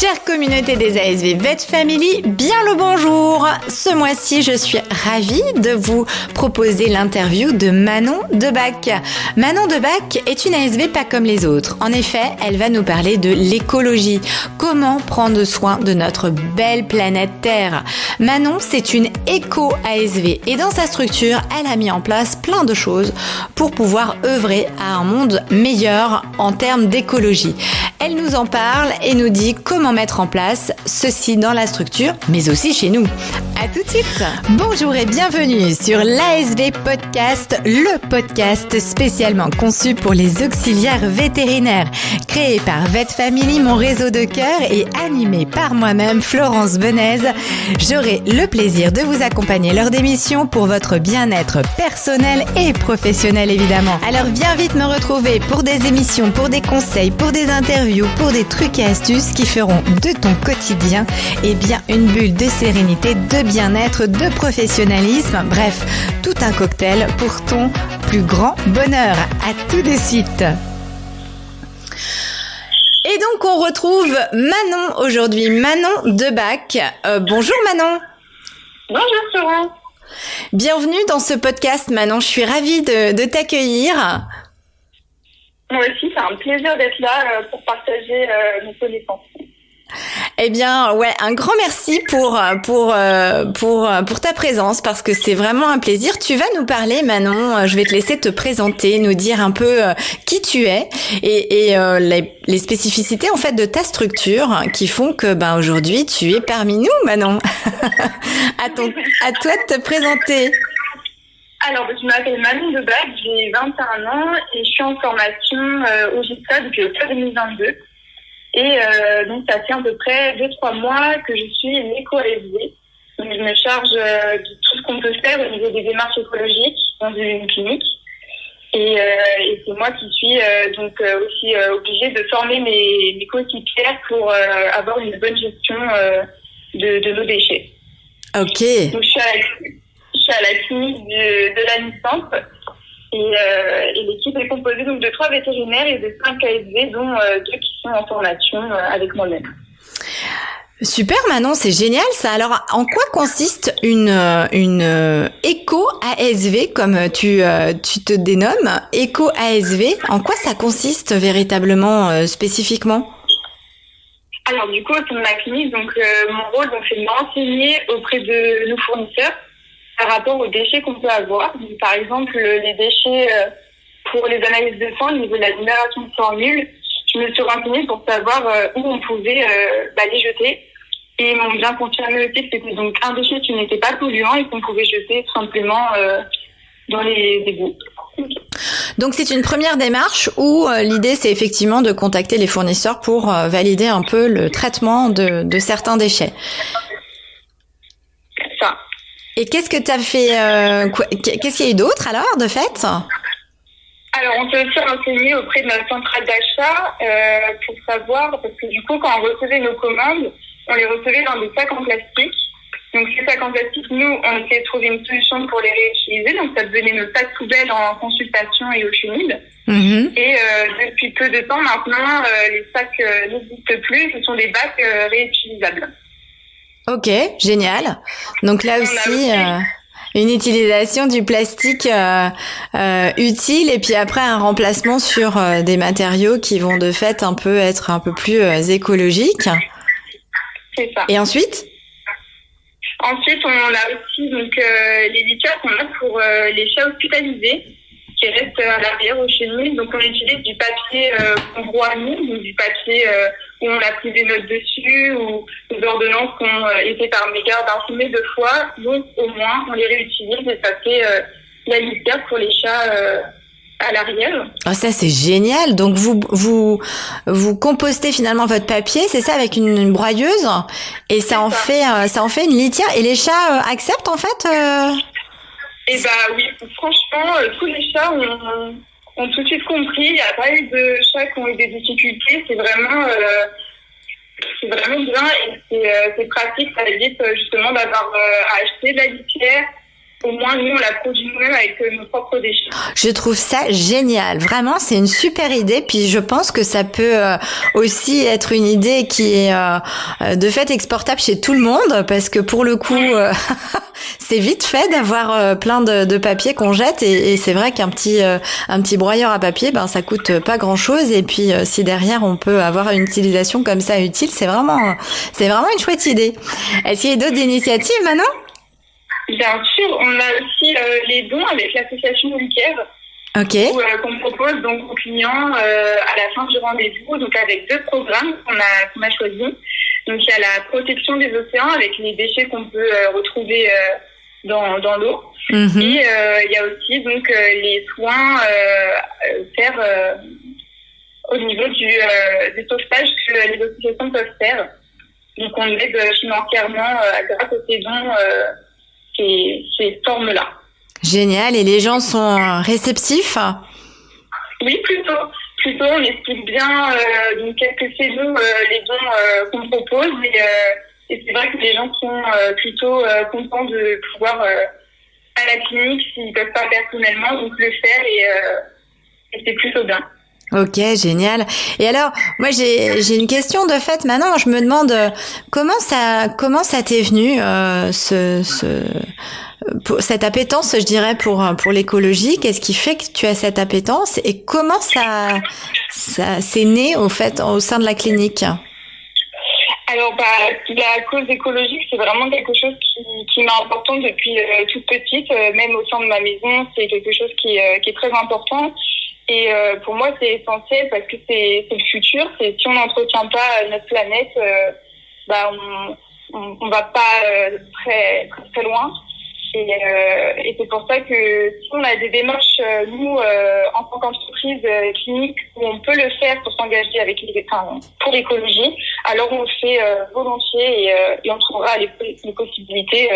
Chère communauté des ASV Vet Family, bien le bonjour. Ce mois-ci, je suis ravie de vous proposer l'interview de Manon Debac. Manon Debac est une ASV pas comme les autres. En effet, elle va nous parler de l'écologie. Comment prendre soin de notre belle planète Terre. Manon, c'est une éco-ASV et dans sa structure, elle a mis en place plein de choses pour pouvoir œuvrer à un monde meilleur en termes d'écologie. Elle nous en parle et nous dit comment mettre en place ceci dans la structure, mais aussi chez nous. À tout de suite. Bonjour et bienvenue sur l'ASV Podcast, le podcast spécialement conçu pour les auxiliaires vétérinaires. Créé par Vet Family, mon réseau de cœur, et animé par moi-même, Florence Benez. J'aurai le plaisir de vous accompagner lors d'émissions pour votre bien-être personnel et professionnel évidemment. Alors viens vite me retrouver pour des émissions, pour des conseils, pour des interviews, pour des trucs et astuces qui feront de ton quotidien une bulle de sérénité, de bien-être, de professionnalisme, bref, tout un cocktail pour ton plus grand bonheur. À tout de suite. Et donc on retrouve Manon aujourd'hui, Manon Debac. Bonjour Manon. Bonjour Florence. Bienvenue dans ce podcast Manon, je suis ravie de t'accueillir. Moi aussi, c'est un plaisir d'être là pour partager nos connaissances. Eh bien, ouais, un grand merci pour ta présence parce que c'est vraiment un plaisir. Tu vas nous parler, Manon. Je vais te laisser te présenter, nous dire un peu qui tu es et les spécificités en fait de ta structure qui font que aujourd'hui tu es parmi nous, Manon. À toi de te présenter. Alors, je m'appelle Manon Debac, j'ai 21 ans et je suis en formation au GISTA depuis octobre 2022. Et donc, ça fait à peu près 2-3 mois que je suis une éco-ASV. Donc, je me charge de tout ce qu'on peut faire au niveau des démarches écologiques dans une clinique. Et c'est moi qui suis aussi obligée de former mes coéquipières pour avoir une bonne gestion de nos déchets. Ok. Donc, je suis à la clinique de la licence. Et l'équipe est composée donc de 3 vétérinaires et de 5 ASV, dont 2 qui sont en formation avec moi-même. Super Manon, c'est génial ça. Alors, en quoi consiste une éco-ASV, comme tu te dénommes, éco-ASV? En quoi ça consiste véritablement, spécifiquement? Alors du coup, au sein de ma clinique, mon rôle, c'est de me renseigner auprès de nos fournisseurs par rapport aux déchets qu'on peut avoir. Donc, par exemple, les déchets pour les analyses de sang au niveau de la numération de formules, je me suis renseignée pour savoir où on pouvait les jeter. Et ils m'ont bien confirmé aussi que c'était donc un déchet qui n'était pas polluant et qu'on pouvait jeter tout simplement dans les égouts. Donc c'est une première démarche où l'idée c'est effectivement de contacter les fournisseurs pour valider un peu le traitement de certains déchets. C'est ça. Et qu'est-ce que tu as fait qu'est-ce qu'il y a eu d'autre alors, de fait? Alors, on s'est aussi renseigné auprès de notre centrale d'achat pour savoir, parce que du coup, quand on recevait nos commandes, on les recevait dans des sacs en plastique. Donc, ces sacs en plastique, nous, on essayait de trouver une solution pour les réutiliser. Donc, ça devenait nos sacs poubelles en consultation et au chenil. Mmh. Et depuis peu de temps maintenant, les sacs n'existent plus. Ce sont des bacs réutilisables. Ok, génial. Donc là aussi, une utilisation du plastique utile et puis après un remplacement sur des matériaux qui vont de fait être un peu plus écologiques. C'est ça. Et ensuite, on a aussi les litières qu'on a pour les chats hospitalisés qui restent à l'arrière au chenil. Donc on utilise du papier qu'on broie nous, donc du papier où on a pris des notes dessus ou des ordonnances qui ont été par mégarde imprimées 2 fois. Donc au moins on les réutilise et ça fait la litière pour les chats à l'arrière. Ah, ça c'est génial. Donc vous compostez finalement votre papier, c'est ça, avec une broyeuse, et ça en fait une litière. Et les chats acceptent en fait Eh oui, franchement, tous les chats ont tout de suite compris. Il n'y a pas eu de chats qui ont eu des difficultés. C'est vraiment bien et c'est pratique. Ça évite justement d'avoir à acheter de la litière au moins nous on la produit nous-mêmes avec nos propres déchets. Je trouve ça génial. Vraiment, c'est une super idée. Puis je pense que ça peut aussi être une idée qui est de fait exportable chez tout le monde, parce que pour le coup, c'est vite fait d'avoir plein de papier qu'on jette, et c'est vrai qu'un petit broyeur à papier, ben ça coûte pas grand-chose. Et puis si derrière on peut avoir une utilisation comme ça utile, c'est vraiment une chouette idée. Est-ce qu'il y a d'autres initiatives, Manon? Bien sûr, on a aussi les dons avec l'association Lucaire. Ok. Qu'on propose donc aux clients à la fin du rendez-vous, donc avec 2 programmes qu'on a choisis. Donc il y a la protection des océans avec les déchets qu'on peut retrouver dans l'eau. Mm-hmm. Et il y a aussi donc les soins faire au niveau des sauvetages que les associations peuvent faire. Donc on aide financièrement grâce à ces dons ces formes-là. Génial. Et les gens sont réceptifs? Oui, plutôt. On explique bien donc qu'est-ce que c'est nous, les dons qu'on propose. Et c'est vrai que les gens sont plutôt contents de pouvoir à la clinique, s'ils ne peuvent pas personnellement, donc le faire, et c'est plutôt bien. Ok, génial. Et alors, moi j'ai une question de fait. Maintenant, je me demande comment ça t'est venu cette appétence, je dirais, pour l'écologie. Qu'est-ce qui fait que tu as cette appétence, et comment ça s'est né au fait au sein de la clinique? Alors, la cause écologique, c'est vraiment quelque chose qui m'est important depuis toute petite. Même au sein de ma maison, c'est quelque chose qui est très important. Et pour moi, c'est essentiel parce que c'est le futur. Si on n'entretient pas notre planète, on va pas très très loin. Et c'est pour ça que si on a des démarches, nous, en tant qu'entreprise clinique, où on peut le faire pour s'engager pour l'écologie, alors on le fait volontiers, et on trouvera les possibilités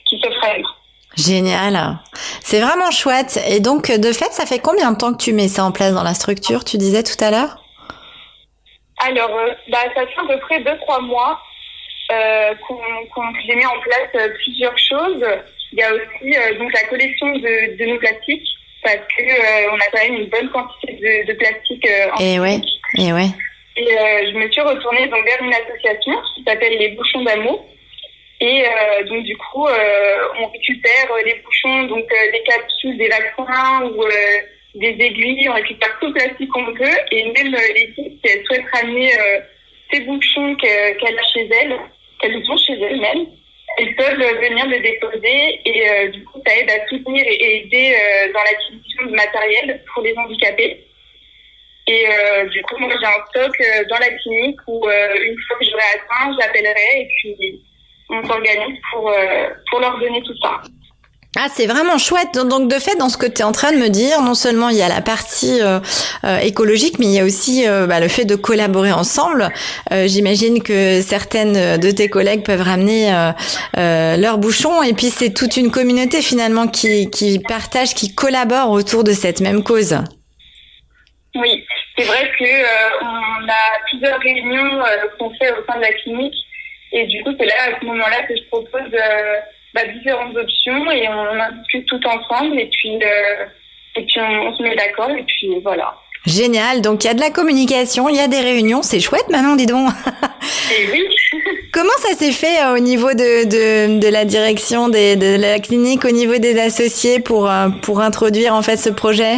qui s'offrent à nous. Génial. C'est vraiment chouette. Et donc, de fait, ça fait combien de temps que tu mets ça en place dans la structure, tu disais tout à l'heure? Alors, ça fait à peu près 2-3 mois qu'on j'ai mis en place plusieurs choses. Il y a aussi donc la collection de nos plastiques, parce que on a quand même une bonne quantité de plastique en plastique. Et je me suis retournée donc vers une association qui s'appelle les Bouchons d'Amour. Et donc du coup, on récupère les bouchons, donc des capsules, des vaccins ou des aiguilles. On récupère tout le plastique qu'on peut, et même les filles, si elles souhaitent ramener ces bouchons qu'elles ont chez elles même, elles peuvent venir le déposer, et du coup, ça aide à soutenir et aider dans l'acquisition de matériel pour les handicapés. Et du coup, moi, j'ai un stock dans la clinique où une fois que j'aurai atteint, j'appellerai, et puis on s'organise pour leur donner tout ça. Ah, c'est vraiment chouette. Donc, de fait, dans ce que tu es en train de me dire, non seulement il y a la partie écologique, mais il y a aussi le fait de collaborer ensemble. J'imagine que certaines de tes collègues peuvent ramener leurs bouchons, et puis c'est toute une communauté finalement qui partage, qui collabore autour de cette même cause. Oui, c'est vrai que on a plusieurs réunions qu'on fait au sein de la clinique, et du coup, c'est là, à ce moment-là, que je propose différentes options, et on en discute tout ensemble, et puis on se met d'accord, et puis voilà. Génial. Donc, il y a de la communication, il y a des réunions. C'est chouette, Manon, dis donc. Et oui. Comment ça s'est fait au niveau de la direction de la clinique, au niveau des associés pour introduire en fait ce projet?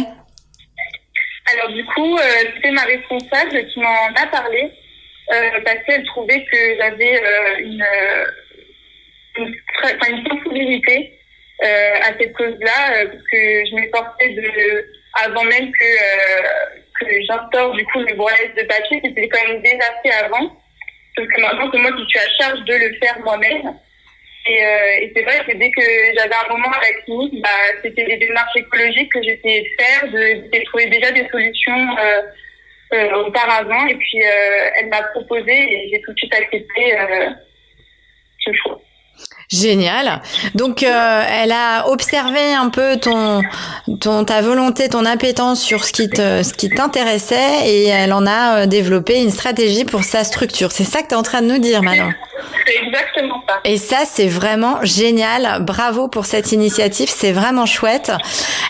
Alors du coup, c'était ma responsable qui m'en a parlé, parce qu'elle trouvait que j'avais une sensibilité à cette cause-là, parce que je m'efforçais avant même que j'instaure du coup le broyage de papier, c'était quand même déjà fait avant, sauf que maintenant c'est moi qui suis à charge de le faire moi-même. Et c'est vrai que dès que j'avais un moment à la clinique, c'était des démarches écologiques que j'essayais de faire, de trouver déjà des solutions auparavant, et puis elle m'a proposé, et j'ai tout de suite accepté ce choix. Génial. Donc, elle a observé un peu ta volonté, ton appétence sur ce qui t'intéressait, et elle en a développé une stratégie pour sa structure. C'est ça que tu es en train de nous dire, Manon? C'est exactement ça. Et ça, c'est vraiment génial. Bravo pour cette initiative. C'est vraiment chouette.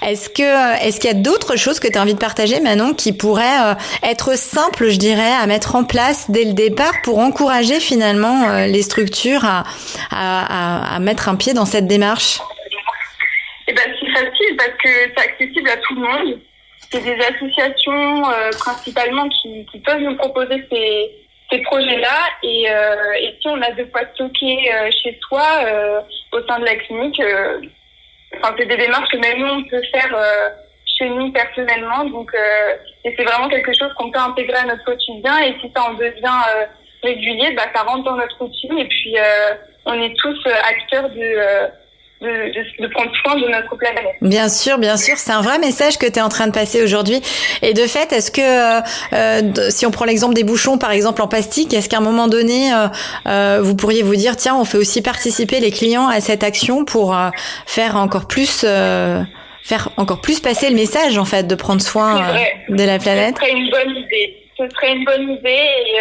Est-ce qu'il y a d'autres choses que tu as envie de partager, Manon, qui pourraient être simples, je dirais, à mettre en place dès le départ pour encourager finalement les structures à mettre un pied dans cette démarche? Eh ben, c'est facile parce que c'est accessible à tout le monde. C'est des associations principalement qui peuvent nous proposer ces projets-là et si on a de quoi stocker chez soi au sein de la clinique, c'est des démarches que même nous on peut faire chez nous personnellement, donc et c'est vraiment quelque chose qu'on peut intégrer à notre quotidien, et si ça en devient régulier, ça rentre dans notre routine, et puis on est tous acteurs de prendre soin de notre planète. Bien sûr, c'est un vrai message que tu es en train de passer aujourd'hui. Et de fait, est-ce que si on prend l'exemple des bouchons par exemple en plastique, est-ce qu'à un moment donné vous pourriez vous dire tiens, on fait aussi participer les clients à cette action pour faire encore plus passer le message en fait de prendre soin de la planète? Ce serait une bonne idée et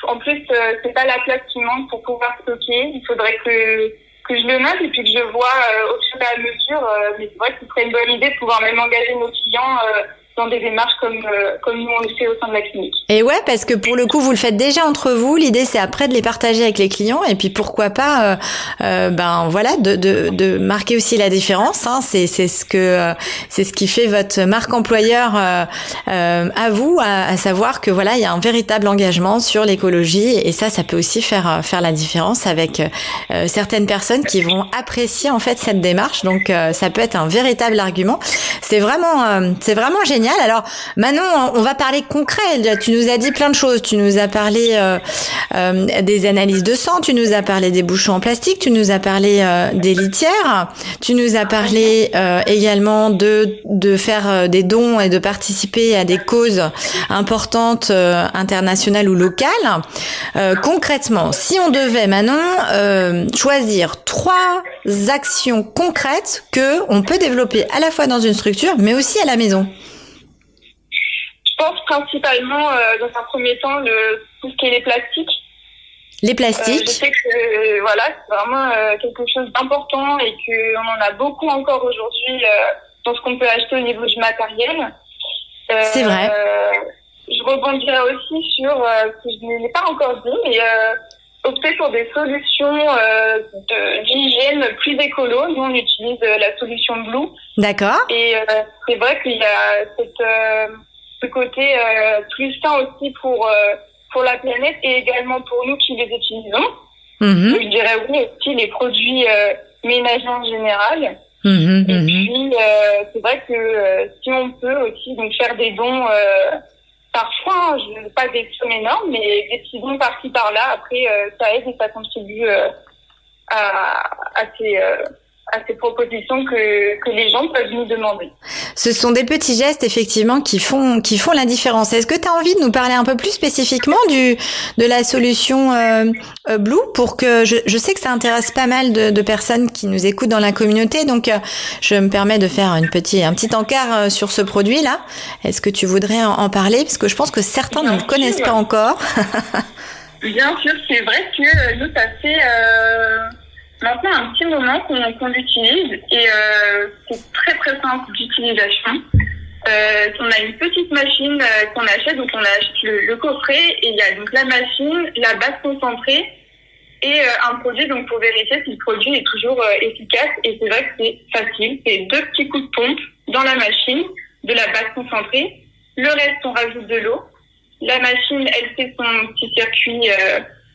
en plus c'est pas la place qui manque pour pouvoir stocker. Il faudrait que je le note et puis que je vois au fur et à mesure, mais c'est vrai que ce serait une bonne idée de pouvoir même engager nos clients dans des démarches comme nous on le fait au sein de la clinique. Et ouais, parce que pour le coup vous le faites déjà entre vous, l'idée c'est après de les partager avec les clients et puis pourquoi pas de marquer aussi la différence, hein. C'est ce qui fait votre marque employeur à vous, à savoir que voilà, il y a un véritable engagement sur l'écologie et ça peut aussi faire la différence avec certaines personnes qui vont apprécier en fait cette démarche. Donc ça peut être un véritable argument. C'est vraiment génial. Alors Manon, on va parler concret. Tu nous as dit plein de choses. Tu nous as parlé des analyses de sang, tu nous as parlé des bouchons en plastique, tu nous as parlé des litières, tu nous as parlé également de faire des dons et de participer à des causes importantes internationales ou locales. Concrètement, si on devait, Manon, choisir 3 actions concrètes que on peut développer à la fois dans une structure mais aussi à la maison. Je pense principalement, dans un premier temps, tout ce qui est les plastiques. Les plastiques. Je sais que c'est vraiment quelque chose d'important et qu'on en a beaucoup encore aujourd'hui dans ce qu'on peut acheter au niveau du matériel. C'est vrai. Je rebondirai aussi sur ce que je n'ai pas encore dit, mais opter pour des solutions d'hygiène plus écolo. Nous, on utilise la solution Blue. D'accord. Et c'est vrai qu'il y a ce côté plus sain aussi pour la planète et également pour nous qui les utilisons. Donc, je dirais oui aussi les produits ménagers en général. Puis c'est vrai que si on peut aussi donc faire des dons parfois, pas des sommes énormes, mais des petits dons par-ci par-là, après ça aide et ça contribue à ces propositions que les gens peuvent nous demander. Ce sont des petits gestes effectivement qui font la différence. Est-ce que tu as envie de nous parler un peu plus spécifiquement de la solution Blue pour que je sais que ça intéresse pas mal de personnes qui nous écoutent dans la communauté, donc je me permets de faire un petit encart sur ce produit là. Est-ce que tu voudrais en parler parce que je pense que certains ne le connaissent pas encore. Bien sûr, c'est vrai que nous ça fait maintenant un petit moment qu'on l'utilise et c'est très très simple d'utilisation. On a une petite machine qu'on achète, donc on achète le coffret et il y a donc la machine, la base concentrée et un produit donc pour vérifier si le produit est toujours efficace. Et c'est vrai que c'est facile, c'est 2 petits coups de pompe dans la machine de la base concentrée. Le reste on rajoute de l'eau. La machine elle fait son petit circuit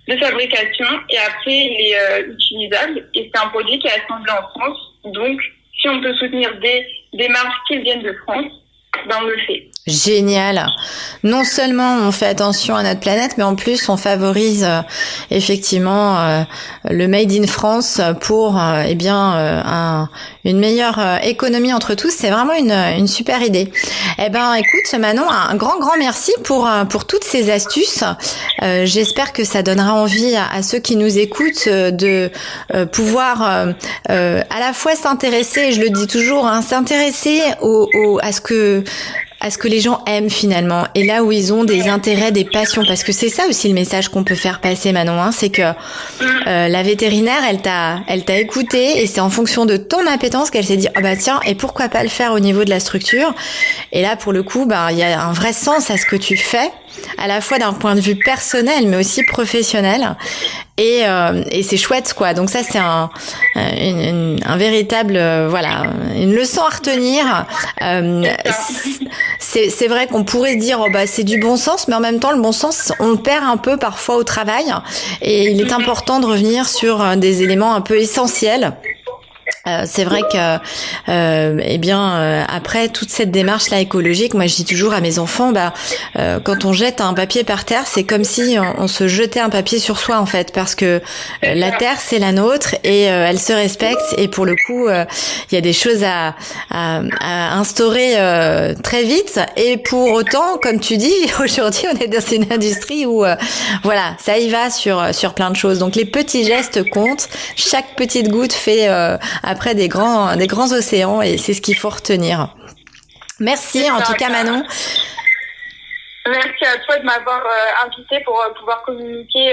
de fabrication et après il est utilisable et c'est un produit qui est assemblé en France. Donc si on peut soutenir des marques qui viennent de France, on le fait. Génial. Non seulement on fait attention à notre planète, mais en plus on favorise effectivement le Made in France pour une meilleure économie entre tous. C'est vraiment une super idée. Eh ben, écoute Manon, un grand merci pour toutes ces astuces. J'espère que ça donnera envie à ceux qui nous écoutent de pouvoir à la fois s'intéresser, je le dis toujours, s'intéresser à ce que à ce que les gens aiment finalement, et là où ils ont des intérêts, des passions, parce que c'est ça aussi le message qu'on peut faire passer, Manon, hein, c'est que la vétérinaire, elle t'a écouté, et c'est en fonction de ton appétence qu'elle s'est dit, ah bah tiens, et pourquoi pas le faire au niveau de la structure. Et là, pour le coup, il y a un vrai sens à ce que tu fais, à la fois d'un point de vue personnel, mais aussi professionnel. Et c'est chouette, quoi. Donc ça, c'est un véritable, voilà, une leçon à retenir. C'est vrai qu'on pourrait se dire, oh bah c'est du bon sens, mais en même temps, le bon sens, on le perd un peu parfois au travail. Et il est important de revenir sur des éléments un peu essentiels. C'est vrai que, après toute cette démarche là écologique, moi je dis toujours à mes enfants, quand on jette un papier par terre, c'est comme si on se jetait un papier sur soi en fait, parce que la terre c'est la nôtre et elle se respecte. Et pour le coup, il y a des choses à instaurer très vite. Et pour autant, comme tu dis, aujourd'hui on est dans une industrie où voilà, ça y va sur plein de choses. Donc les petits gestes comptent. Chaque petite goutte fait après des grands océans, et c'est ce qu'il faut retenir. Merci en tout cas, Manon. Merci à toi de m'avoir invitée pour pouvoir communiquer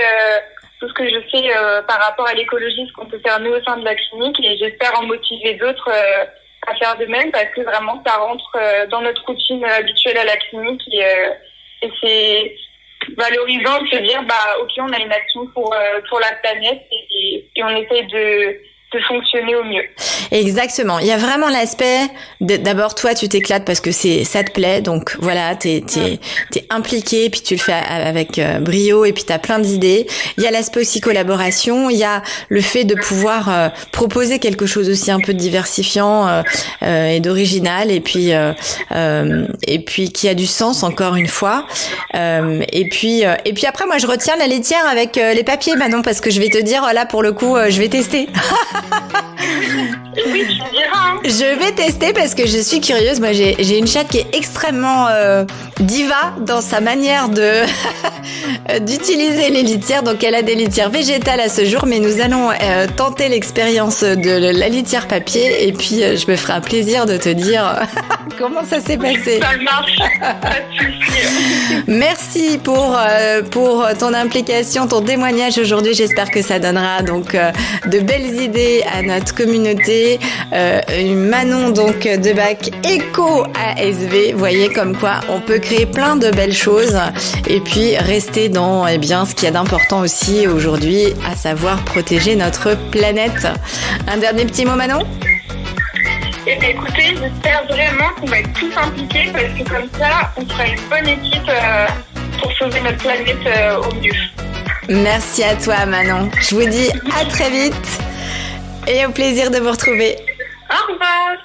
tout ce que je fais par rapport à l'écologie, ce qu'on peut faire nous au sein de la clinique, et j'espère en motiver d'autres à faire de même, parce que vraiment ça rentre dans notre routine habituelle à la clinique, et c'est valorisant de se dire ok, on a une action pour la planète, et on essaye de fonctionner au mieux. Exactement. Il y a vraiment l'aspect d'abord, toi tu t'éclates parce que ça te plaît, donc voilà, t'es impliqué, puis tu le fais avec brio, et puis t'as plein d'idées. Il y a l'aspect aussi collaboration, il y a le fait de pouvoir proposer quelque chose aussi un peu diversifiant et d'original, et puis qui a du sens, encore une fois. Et puis après, moi je retiens la laitière avec les papiers, Manon, parce que je vais te dire, là pour le coup, je vais tester. Oui, tu me diras. Je vais tester parce que je suis curieuse. Moi, j'ai une chatte qui est extrêmement diva dans sa manière de d'utiliser les litières. Donc, elle a des litières végétales à ce jour, mais nous allons tenter l'expérience de la litière papier. Et puis, je me ferai un plaisir de te dire comment ça s'est passé. Ça marche. Pas de souci. Merci pour ton implication, ton témoignage aujourd'hui. J'espère que ça donnera donc de belles idées à notre communauté. Manon donc de Bac Éco ASV. Vous voyez comme quoi on peut créer plein de belles choses, et puis rester dans ce qu'il y a d'important aussi aujourd'hui, à savoir protéger notre planète. Un dernier petit mot, Manon? Eh bien, écoutez, j'espère vraiment qu'on va être tous impliqués, parce que comme ça, on sera une bonne équipe pour sauver notre planète au mieux. Merci à toi, Manon. Je vous dis à très vite et au plaisir de vous retrouver. Au revoir.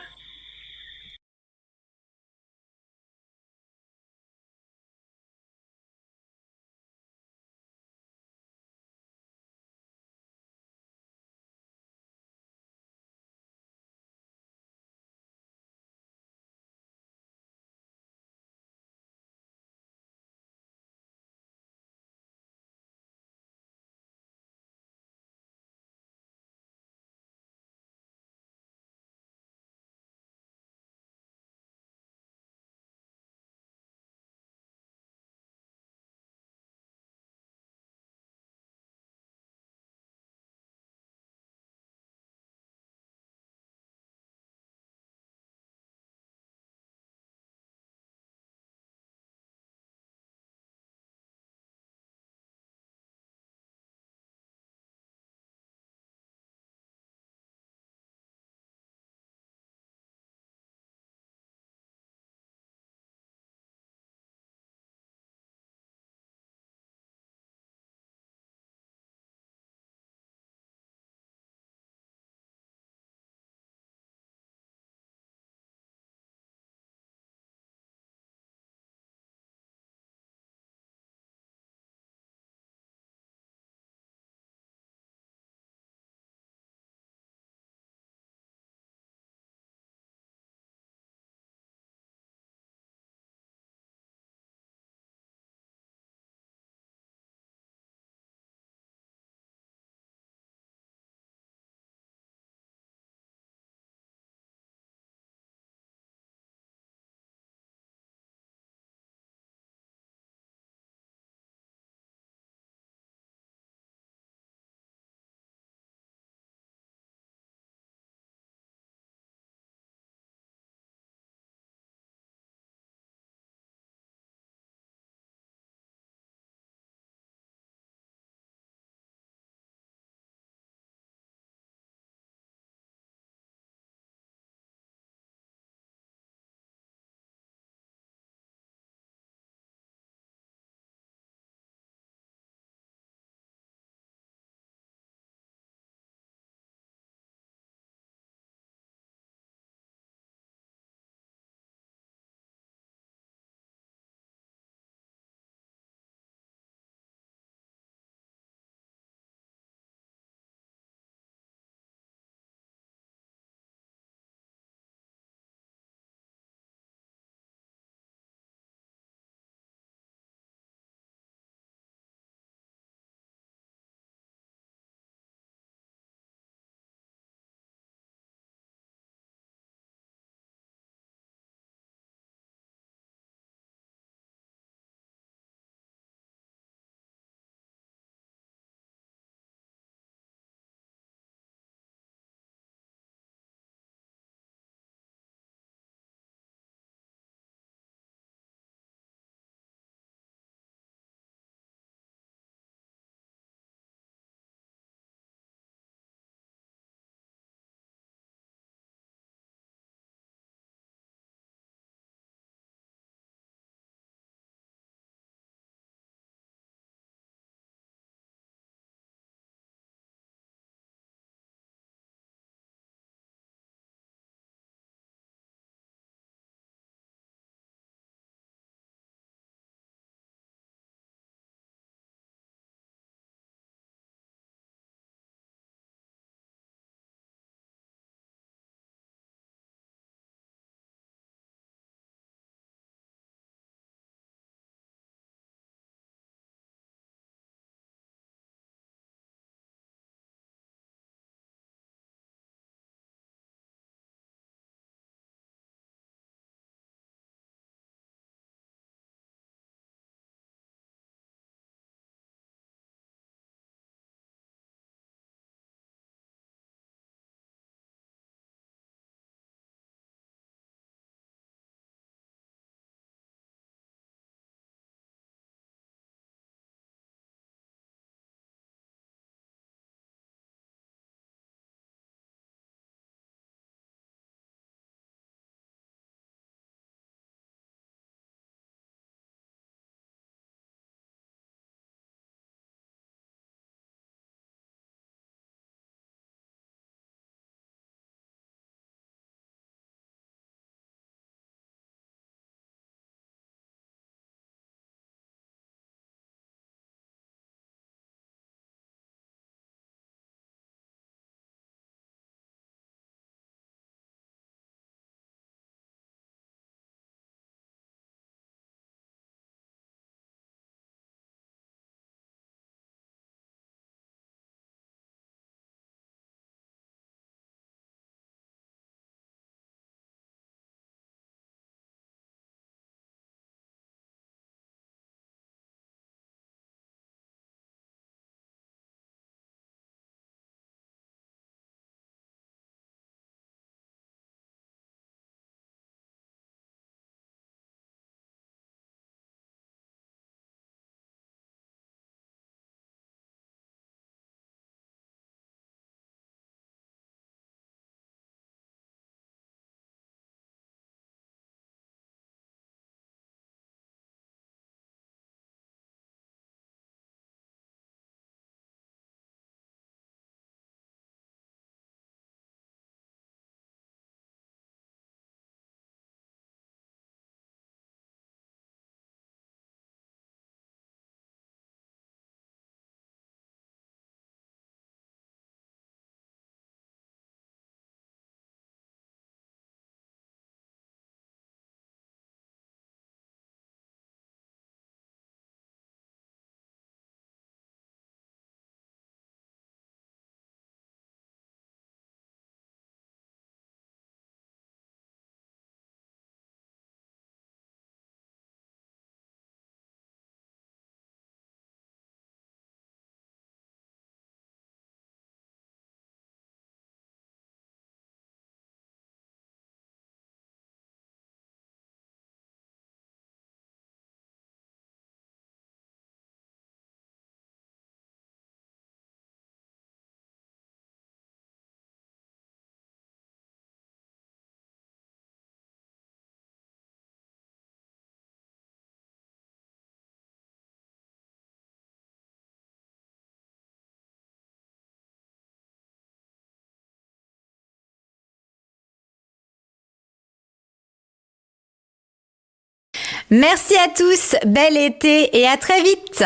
Merci à tous, bel été et à très vite.